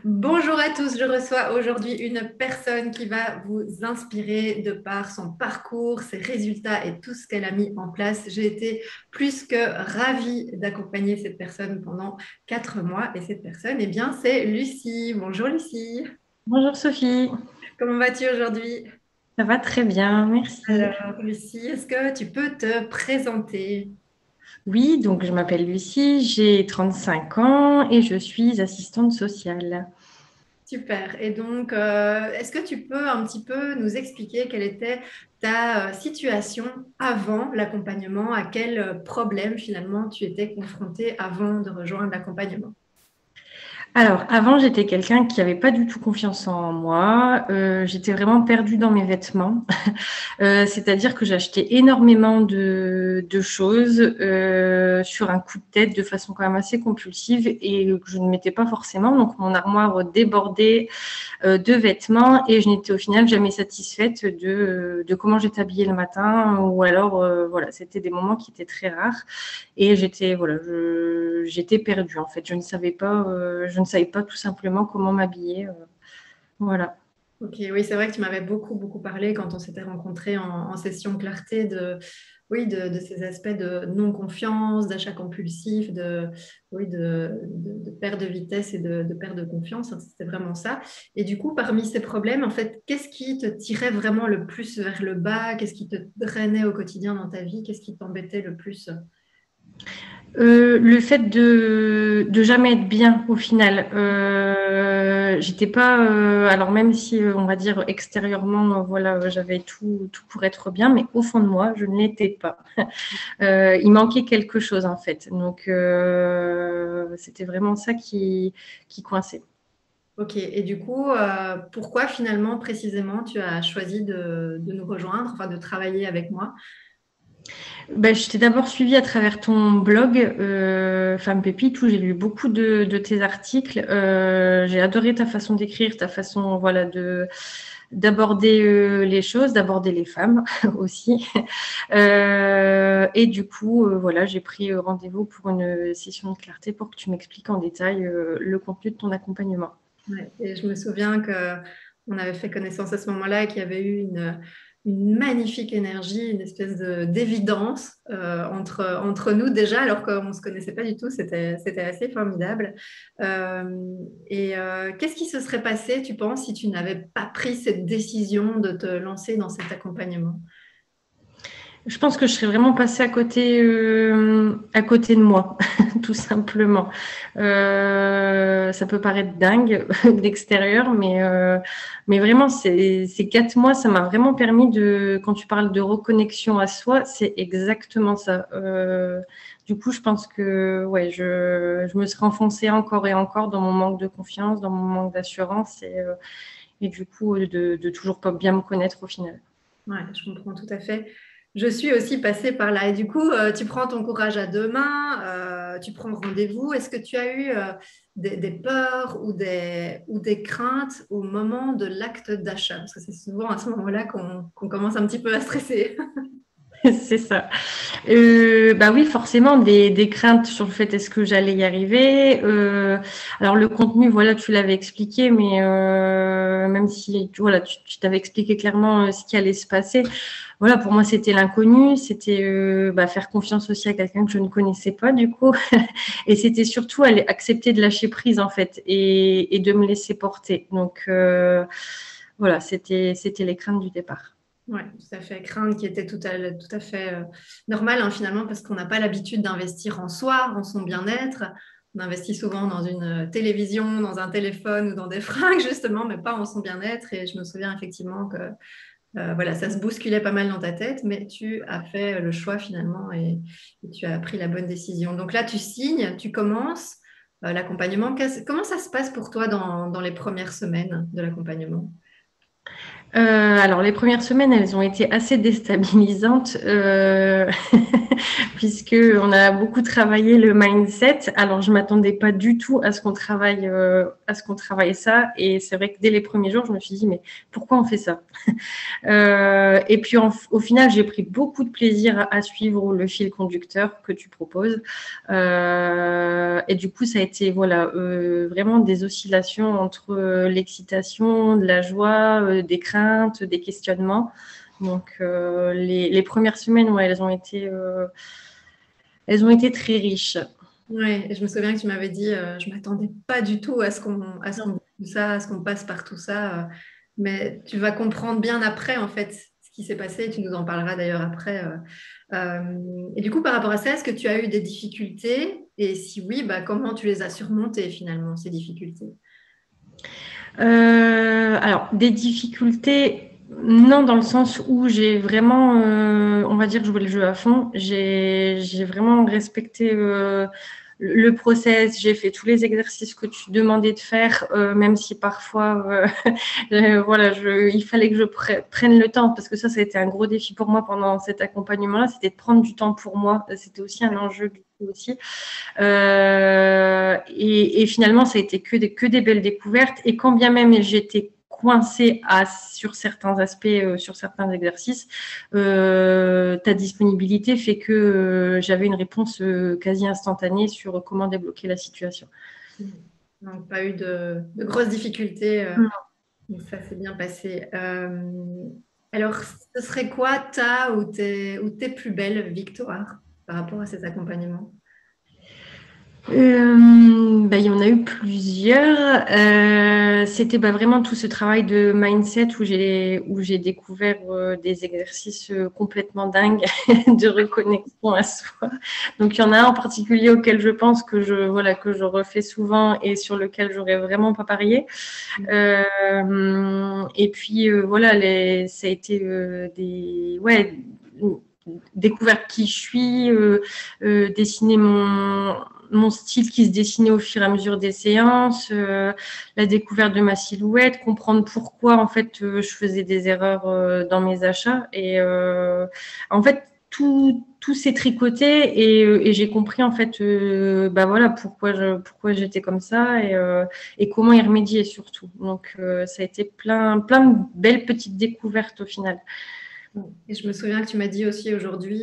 Bonjour à tous, je reçois aujourd'hui une personne qui va vous inspirer de par son parcours, ses résultats et tout ce qu'elle a mis en place. J'ai été plus que ravie d'accompagner cette personne pendant 4 mois et cette personne, eh bien, c'est Lucie. Bonjour Lucie, Bonjour Sophie, comment vas-tu aujourd'hui? ça va très bien, merci. Alors Lucie, est-ce que tu peux te présenter? Oui, donc je m'appelle Lucie, j'ai 35 ans et je suis assistante sociale. Super. Et donc, est-ce que tu peux un petit peu nous expliquer quelle était ta situation avant l'accompagnement? À quel problème finalement tu étais confrontée avant de rejoindre l'accompagnement? Alors, avant, j'étais quelqu'un qui n'avait pas du tout confiance en moi. J'étais vraiment perdue dans mes vêtements. C'est-à-dire que j'achetais énormément de choses sur un coup de tête de façon quand même assez compulsive et que je ne mettais pas forcément. Donc, mon armoire débordait de vêtements et je n'étais au final jamais satisfaite de comment j'étais habillée le matin ou alors, voilà, c'était des moments qui étaient très rares. Et j'étais perdue en fait. Je ne savais pas tout simplement comment m'habiller. Voilà. Ok, oui, c'est vrai que tu m'avais beaucoup, beaucoup parlé quand on s'était rencontrés en session clarté oui, de ces aspects de non-confiance, d'achat compulsif, oui, de perte de vitesse et de perte de confiance. Hein, c'était vraiment ça. Et du coup, parmi ces problèmes, en fait, qu'est-ce qui te tirait vraiment le plus vers le bas? Qu'est-ce qui te drainait au quotidien dans ta vie? Qu'est-ce qui t'embêtait le plus? Le fait de jamais être bien au final. J'étais pas. Alors même si on va dire extérieurement, voilà, j'avais tout pour être bien, mais au fond de moi, je ne l'étais pas. Il manquait quelque chose en fait. Donc c'était vraiment ça qui coinçait. Ok, et du coup, pourquoi finalement, précisément, tu as choisi de nous rejoindre, enfin de travailler avec moi? Ben, je t'ai d'abord suivi à travers ton blog, Femme Pépite, où j'ai lu beaucoup de tes articles. J'ai adoré ta façon d'écrire, ta façon, voilà, d'aborder les choses, d'aborder les femmes aussi. Et du coup, voilà, j'ai pris rendez-vous pour une session de clarté pour que tu m'expliques en détail le contenu de ton accompagnement. Ouais. Et je me souviens que on avait fait connaissance à ce moment-là et qu'il y avait eu une magnifique énergie, une espèce d'évidence entre nous déjà, alors qu'on ne se connaissait pas du tout. C'était assez formidable. Euh, qu'est-ce qui se serait passé, tu penses, si tu n'avais pas pris cette décision de te lancer dans cet accompagnement? Je pense que je serais vraiment passée à côté de moi, tout simplement. Ça peut paraître dingue d'extérieur, mais vraiment, ces 4 mois, ça m'a vraiment permis quand tu parles de reconnexion à soi, c'est exactement ça. Du coup, je pense que ouais, je me serais enfoncée encore et encore dans mon manque de confiance, dans mon manque d'assurance et du coup, de toujours pas bien me connaître au final. Ouais, je comprends tout à fait. Je suis aussi passée par là. Et du coup, tu prends ton courage à deux mains, tu prends rendez-vous. Est-ce que tu as eu des peurs ou des craintes au moment de l'acte d'achat? Parce que c'est souvent à ce moment-là qu'on commence un petit peu à stresser. C'est ça. Bah oui, forcément, des craintes sur le fait est-ce que j'allais y arriver. Alors le contenu, voilà, tu l'avais expliqué, mais même si voilà, tu t'avais expliqué clairement ce qui allait se passer. Voilà, pour moi, c'était l'inconnu, c'était bah, faire confiance aussi à quelqu'un que je ne connaissais pas du coup, et c'était surtout accepter de lâcher prise en fait et de me laisser porter. Donc voilà, c'était les craintes du départ. Oui, tout à fait. Crainte qui était tout à fait normale hein, finalement parce qu'on n'a pas l'habitude d'investir en soi, en son bien-être. On investit souvent dans une télévision, dans un téléphone ou dans des fringues justement, mais pas en son bien-être. Et je me souviens effectivement que voilà, ça se bousculait pas mal dans ta tête, mais tu as fait le choix finalement et tu as pris la bonne décision. Donc là, tu signes, tu commences l'accompagnement. Comment ça se passe pour toi dans les premières semaines de l'accompagnement? Alors, les premières semaines, elles ont été assez déstabilisantes puisqu'on a beaucoup travaillé le mindset. Alors, je ne m'attendais pas du tout à ce qu'on travaille ça. Et c'est vrai que dès les premiers jours, je me suis dit, mais pourquoi on fait ça? Et puis, au final, j'ai pris beaucoup de plaisir à suivre le fil conducteur que tu proposes. Et du coup, ça a été vraiment des oscillations entre l'excitation, de la joie, des craintes, des questionnements. Donc, les premières semaines, ouais, elles ont été très riches. Ouais, et je me souviens que tu m'avais dit, je m'attendais pas du tout à ce qu'on vive ça, à ce qu'on passe par tout ça, mais tu vas comprendre bien après en fait ce qui s'est passé. Et tu nous en parleras d'ailleurs après. Et du coup, par rapport à ça, est-ce que tu as eu des difficultés? Et si oui, bah, comment tu les as surmontées finalement ces difficultés? Alors, des difficultés, non, dans le sens où j'ai vraiment, on va dire, joué le jeu à fond. J'ai vraiment respecté le process. J'ai fait tous les exercices que tu demandais de faire, même si parfois, il fallait que je prenne le temps, parce que ça a été un gros défi pour moi pendant cet accompagnement-là, c'était de prendre du temps pour moi. C'était aussi un enjeu du coup aussi. Et finalement, ça a été que des belles découvertes. Et quand bien même j'étais coincée sur certains aspects, sur certains exercices, ta disponibilité fait que j'avais une réponse quasi instantanée sur comment débloquer la situation. Donc, pas eu de grosses difficultés. Donc ça s'est bien passé. Alors, ce serait quoi ou tes plus belles victoires par rapport à cet accompagnement? Il y en a eu plusieurs. C'était vraiment tout ce travail de mindset où j'ai découvert des exercices complètement dingues de reconnexion à soi. Donc il y en a un en particulier auquel je pense que je refais souvent et sur lequel j'aurais vraiment pas parié. Et puis ça a été découvrir qui je suis, dessiner mon style qui se dessinait au fur et à mesure des séances, la découverte de ma silhouette, comprendre pourquoi en fait je faisais des erreurs dans mes achats et en fait tout s'est tricoté et j'ai compris en fait pourquoi j'étais comme ça et comment y remédier surtout. Donc ça a été plein de belles petites découvertes au final. Et je me souviens que tu m'as dit aussi aujourd'hui,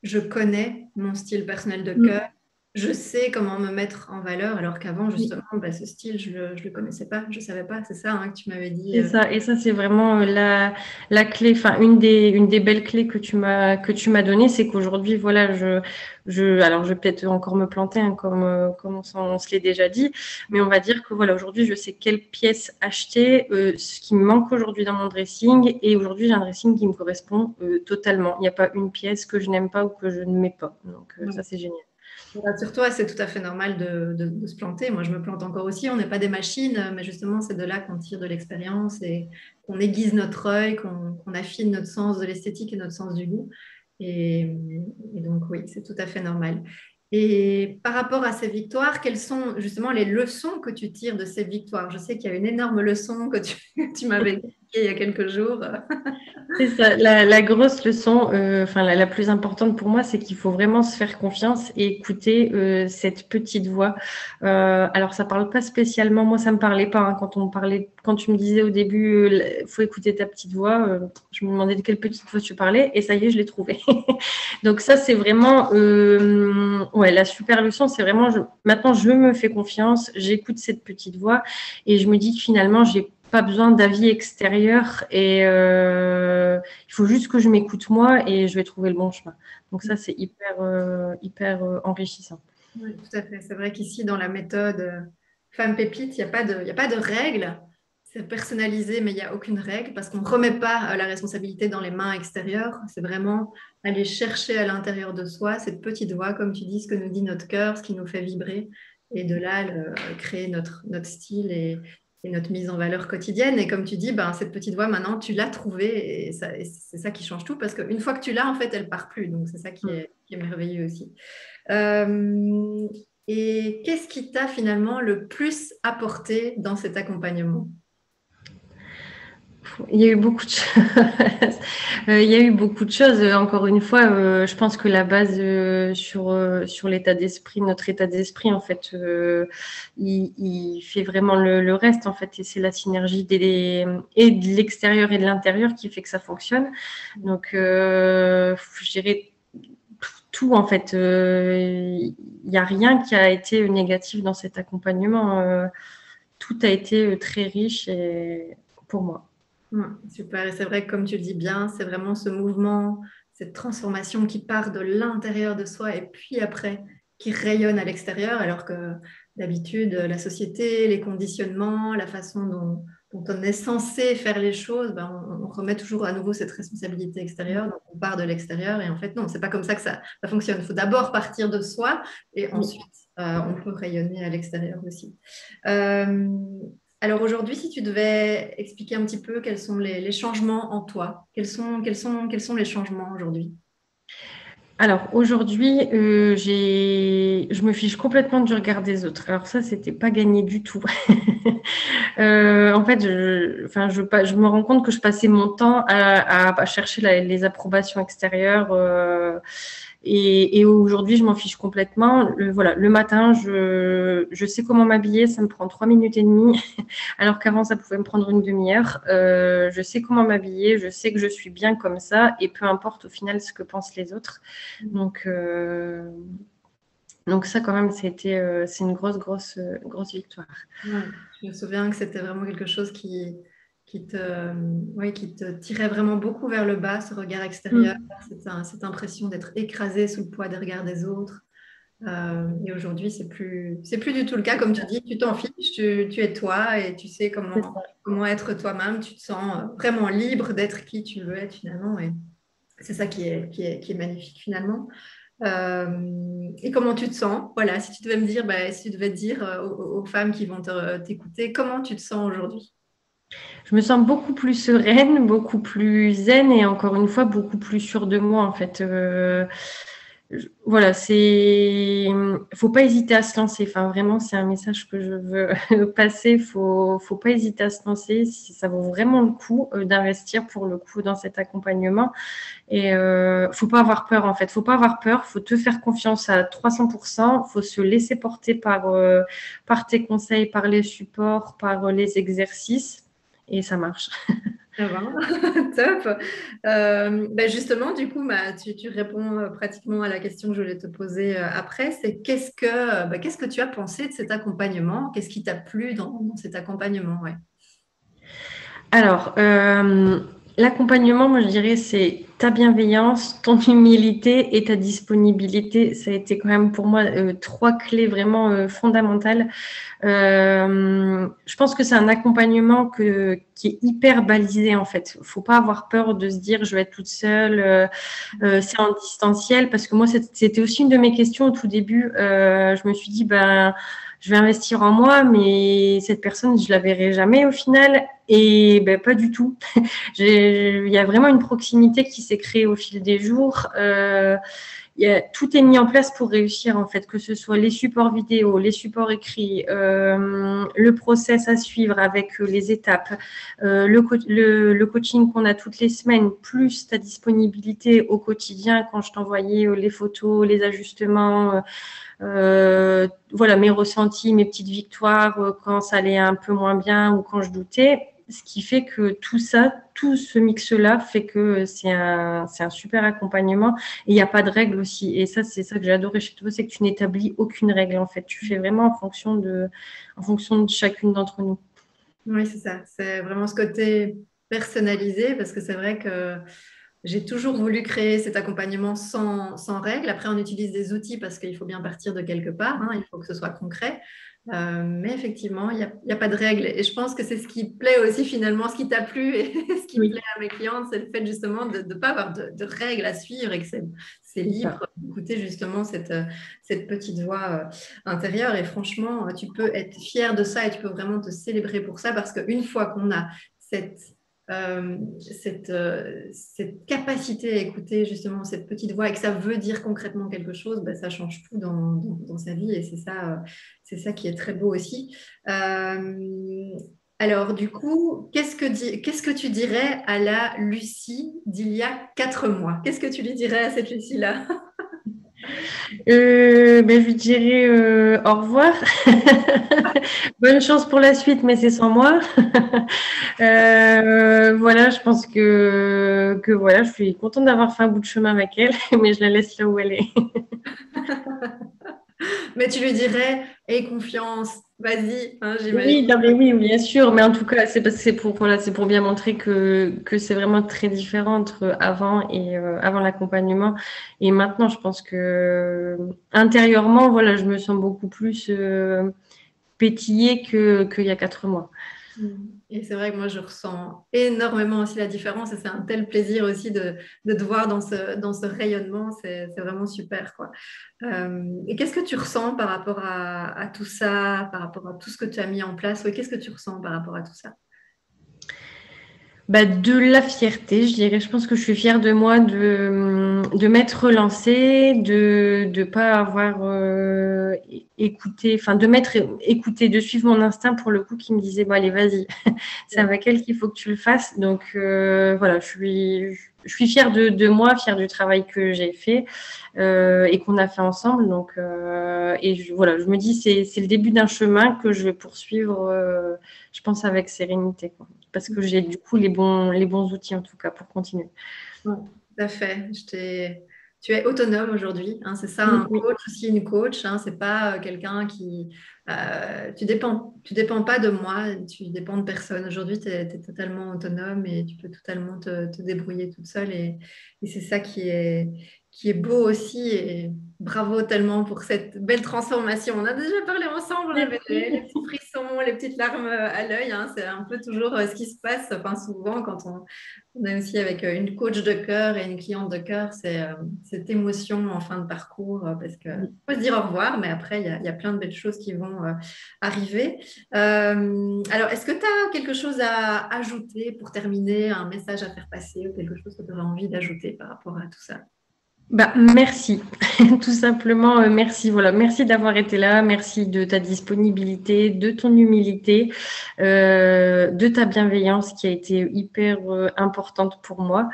je connais mon style personnel de cœur, je sais comment me mettre en valeur, alors qu'avant, justement, bah, ce style, je ne le connaissais pas, je ne savais pas. C'est ça hein, que tu m'avais dit. Et ça c'est vraiment la clé, enfin une des belles clés que tu m'as donné, c'est qu'aujourd'hui voilà alors je vais peut-être encore me planter hein, comme on se l'est déjà dit, mais on va dire que voilà aujourd'hui je sais quelle pièce acheter, ce qui me manque aujourd'hui dans mon dressing, et aujourd'hui j'ai un dressing qui me correspond totalement. Il n'y a pas une pièce que je n'aime pas ou que je ne mets pas, donc ça c'est génial. Rassure-toi, c'est tout à fait normal de se planter. Moi, je me plante encore aussi. On n'est pas des machines, mais justement, c'est de là qu'on tire de l'expérience et qu'on aiguise notre œil, qu'on affine notre sens de l'esthétique et notre sens du goût. Et donc, oui, c'est tout à fait normal. Et par rapport à ces victoires, quelles sont justement les leçons que tu tires de ces victoires? Je sais qu'il y a une énorme leçon que tu m'avais expliquée il y a quelques jours. C'est ça, la grosse leçon, enfin la plus importante pour moi, c'est qu'il faut vraiment se faire confiance et écouter cette petite voix. Alors ça parle pas spécialement, moi ça me parlait pas hein, quand tu me disais au début, faut écouter ta petite voix. Je me demandais de quelle petite voix tu parlais et ça y est, je l'ai trouvée. Donc ça c'est vraiment, la super leçon, c'est vraiment maintenant je me fais confiance, j'écoute cette petite voix et je me dis que finalement j'ai pas besoin d'avis extérieur et il faut juste que je m'écoute moi et je vais trouver le bon chemin. Donc ça, c'est hyper enrichissant. Oui, tout à fait. C'est vrai qu'ici, dans la méthode Femme Pépite, il y a pas de règles. C'est personnalisé, mais il n'y a aucune règle parce qu'on ne remet pas la responsabilité dans les mains extérieures. C'est vraiment aller chercher à l'intérieur de soi cette petite voix, comme tu dis, ce que nous dit notre cœur, ce qui nous fait vibrer, et de là, créer notre style et notre mise en valeur quotidienne. Et comme tu dis, ben, cette petite voix, maintenant, tu l'as trouvée et c'est ça qui change tout parce qu'une fois que tu l'as, en fait, elle ne part plus. Donc, c'est ça qui est merveilleux aussi. Euh, et qu'est-ce qui t'a finalement le plus apporté dans cet accompagnement? Il y a eu beaucoup de choses. Il y a eu beaucoup de choses. Encore une fois, je pense que la base sur l'état d'esprit, notre état d'esprit, en fait, il fait vraiment le reste, en fait, et c'est la synergie et de l'extérieur et de l'intérieur qui fait que ça fonctionne. Donc, je dirais tout, en fait. Il n'y a rien qui a été négatif dans cet accompagnement. Tout a été très riche pour moi. Ouais, super. Et c'est vrai que comme tu le dis bien, c'est vraiment ce mouvement, cette transformation qui part de l'intérieur de soi et puis après qui rayonne à l'extérieur, alors que d'habitude, la société, les conditionnements, la façon dont on est censé faire les choses, ben, on remet toujours à nouveau cette responsabilité extérieure. Donc on part de l'extérieur et en fait, non, c'est pas comme ça que ça fonctionne. Il faut d'abord partir de soi et ensuite, on peut rayonner à l'extérieur aussi. Euh, alors aujourd'hui, si tu devais expliquer un petit peu quels sont les changements en toi, quels sont les changements aujourd'hui? Alors aujourd'hui, je me fiche complètement du regard des autres. Alors ça, c'était pas gagné du tout. En fait, je me rends compte que je passais mon temps à chercher les approbations extérieures. Et aujourd'hui, je m'en fiche complètement. Voilà, le matin, je sais comment m'habiller. Ça me prend 3 minutes et demie, alors qu'avant, ça pouvait me prendre une demi-heure. Je sais comment m'habiller. Je sais que je suis bien comme ça. Et peu importe au final ce que pensent les autres. Donc, donc ça, quand même, c'est une grosse victoire. Ouais, je me souviens que c'était vraiment quelque chose qui te, ouais, qui te tirait vraiment beaucoup vers le bas, ce regard extérieur, Mm. cette impression d'être écrasé sous le poids des regards des autres. Et aujourd'hui, c'est plus du tout le cas, comme tu dis, tu t'en fiches, tu es toi et tu sais C'est comment être toi-même, tu te sens vraiment libre d'être qui tu veux être finalement. Et c'est ça qui est magnifique finalement. Et comment tu te sens? Voilà, si tu devais me dire, bah, si tu devais dire aux femmes qui vont t'écouter, comment tu te sens aujourd'hui? Je me sens beaucoup plus sereine, beaucoup plus zen et encore une fois beaucoup plus sûre de moi en fait. Voilà, faut pas hésiter à se lancer. Enfin, vraiment, c'est un message que je veux passer. Faut pas hésiter à se lancer. Si ça vaut vraiment le coup d'investir pour le coup dans cet accompagnement. Et faut pas avoir peur en fait. Faut pas avoir peur. Faut te faire confiance à 300%. Faut se laisser porter par tes conseils, par les supports, par les exercices. Et ça marche. Ça va, top. Ben justement, du coup, bah, tu réponds pratiquement à la question que je voulais te poser après. C'est qu'est-ce que tu as pensé de cet accompagnement? Qu'est-ce qui t'a plu dans cet accompagnement? Ouais. Alors, l'accompagnement, moi je dirais, c'est ta bienveillance, ton humilité et ta disponibilité. Ça a été quand même pour moi trois clés vraiment fondamentales. Je pense que c'est un accompagnement qui est hyper balisé en fait. Faut pas avoir peur de se dire je vais être toute seule. C'est en distanciel parce que moi c'était aussi une de mes questions au tout début. Je me suis dit ben je vais investir en moi, mais cette personne je la verrai jamais au final. Et ben pas du tout. Il y a vraiment une proximité qui s'est créée au fil des jours. Tout est mis en place pour réussir en fait, que ce soit les supports vidéo, les supports écrits, le process à suivre avec les étapes, le coaching qu'on a toutes les semaines, plus ta disponibilité au quotidien quand je t'envoyais les photos, les ajustements, voilà mes ressentis, mes petites victoires quand ça allait un peu moins bien ou quand je doutais. Ce qui fait que tout ça, tout ce mix-là fait que c'est un super accompagnement. Et il n'y a pas de règle aussi. Et ça, c'est ça que j'ai adoré chez toi, c'est que tu n'établis aucune règle, en fait. Tu fais vraiment en fonction de chacune d'entre nous. Oui, c'est ça. C'est vraiment ce côté personnalisé parce que c'est vrai que j'ai toujours voulu créer cet accompagnement sans règles. Après, on utilise des outils parce qu'il faut bien partir de quelque part, hein, il faut que ce soit concret. Mais effectivement, il y a pas de règles. Et je pense que c'est ce qui plaît aussi finalement, ce qui t'a plu et ce qui plaît Oui, à mes clientes, c'est le fait justement de ne pas avoir de règles à suivre et que c'est c'est ça. libre d'écouter justement cette petite voix intérieure. Et franchement, tu peux être fier de ça et tu peux vraiment te célébrer pour ça parce qu'une fois qu'on a cette cette capacité à écouter justement cette petite voix et que ça veut dire concrètement quelque chose, ben, ça change tout dans sa vie et c'est ça qui est très beau aussi. Alors, du coup, qu'est-ce que tu dirais à la Lucie d'il y a 4 mois? Qu'est-ce que tu lui dirais à cette Lucie-là? Ben, je lui dirais au revoir. Bonne chance pour la suite, mais c'est sans moi. Voilà, je pense que voilà, je suis contente d'avoir fait un bout de chemin avec elle, mais je la laisse là où elle est. Mais tu lui dirais, aie confiance, vas-y, hein, j'imagine. Oui, non, mais oui, bien sûr, mais en tout cas, c'est parce que c'est pour voilà, c'est pour bien montrer que c'est vraiment très différent entre avant et avant l'accompagnement et maintenant. Je pense que intérieurement, voilà, je me sens beaucoup plus pétillée que qu'il y a 4 mois. Et c'est vrai que moi, je ressens énormément aussi la différence et c'est un tel plaisir aussi de te voir dans ce rayonnement. C'est vraiment super, quoi. Et qu'est-ce que tu ressens par rapport à tout ça, par rapport à tout ce que tu as mis en place? Oui, qu'est-ce que tu ressens par rapport à tout ça? Bah, de la fierté, je dirais. Je pense que je suis fière de moi de m'être relancée, de pas avoir écouté, enfin de m'être écoutée, de suivre mon instinct pour le coup qui me disait bon allez vas-y, c'est avec elle qu'il faut que tu le fasses. Donc voilà, je suis fière de moi, fière du travail que j'ai fait et qu'on a fait ensemble. Donc voilà, je me dis c'est le début d'un chemin que je vais poursuivre, je pense avec sérénité, quoi. Parce que j'ai du coup les bons outils en tout cas pour continuer. Ouais, tout à fait. Tu es autonome aujourd'hui, hein, c'est ça, Oui, un oui. coach aussi, une coach. Hein, c'est pas quelqu'un qui. Tu dépends pas de moi, tu dépends de personne. Aujourd'hui, tu es totalement autonome et tu peux totalement te débrouiller toute seule. Et c'est ça qui est beau aussi. Et bravo tellement pour cette belle transformation. On a déjà parlé ensemble, on avait les petits frissons, les petites larmes à l'œil. Hein, c'est un peu toujours ce qui se passe, enfin, souvent quand on est aussi avec une coach de cœur et une cliente de cœur, c'est cette émotion en fin de parcours parce que faut se dire au revoir, mais après, il y a plein de belles choses qui vont arriver. Alors, est-ce que tu as quelque chose à ajouter pour terminer, un message à faire passer ou quelque chose que tu aurais envie d'ajouter par rapport à tout ça? Bah, merci, tout simplement, merci. Voilà, merci d'avoir été là, merci de ta disponibilité, de ton humilité, de ta bienveillance qui a été hyper importante pour moi.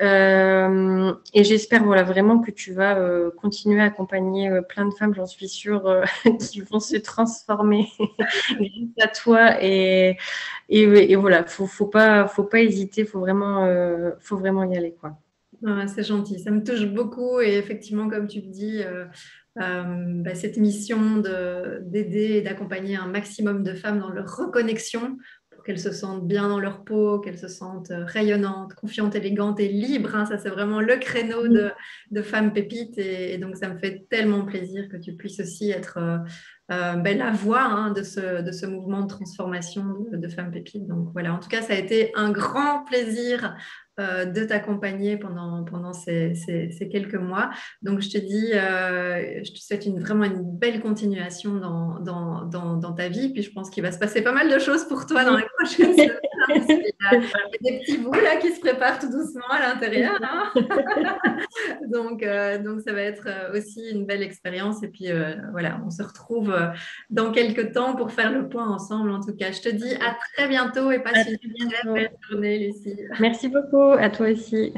Et j'espère, voilà, vraiment que tu vas continuer à accompagner plein de femmes, j'en suis sûre, qui vont se transformer grâce à toi. Et voilà, faut pas hésiter, faut vraiment y aller, quoi. Ah, c'est gentil, ça me touche beaucoup et effectivement, comme tu le dis, cette mission d'aider et d'accompagner un maximum de femmes dans leur reconnexion pour qu'elles se sentent bien dans leur peau, qu'elles se sentent rayonnantes, confiantes, élégantes et libres. Hein, ça, c'est vraiment le créneau de femmes pépites et donc ça me fait tellement plaisir que tu puisses aussi être la voix hein, de ce mouvement de transformation de femmes pépites. Donc voilà, en tout cas, ça a été un grand plaisir de t'accompagner pendant ces quelques mois. Donc, je te dis, je te souhaite vraiment une belle continuation dans ta vie. Puis, je pense qu'il va se passer pas mal de choses pour toi dans les Oui. prochaines semaines. Hein, parce qu'il y a, C'est ça. il y a des petits bouts là qui se préparent tout doucement à l'intérieur. Hein. Donc, ça va être aussi une belle expérience. Et puis, voilà, on se retrouve dans quelques temps pour faire le point ensemble. En tout cas, je te dis à très bientôt et À passe une très très belle bientôt. journée, Lucie. Merci beaucoup, à toi aussi.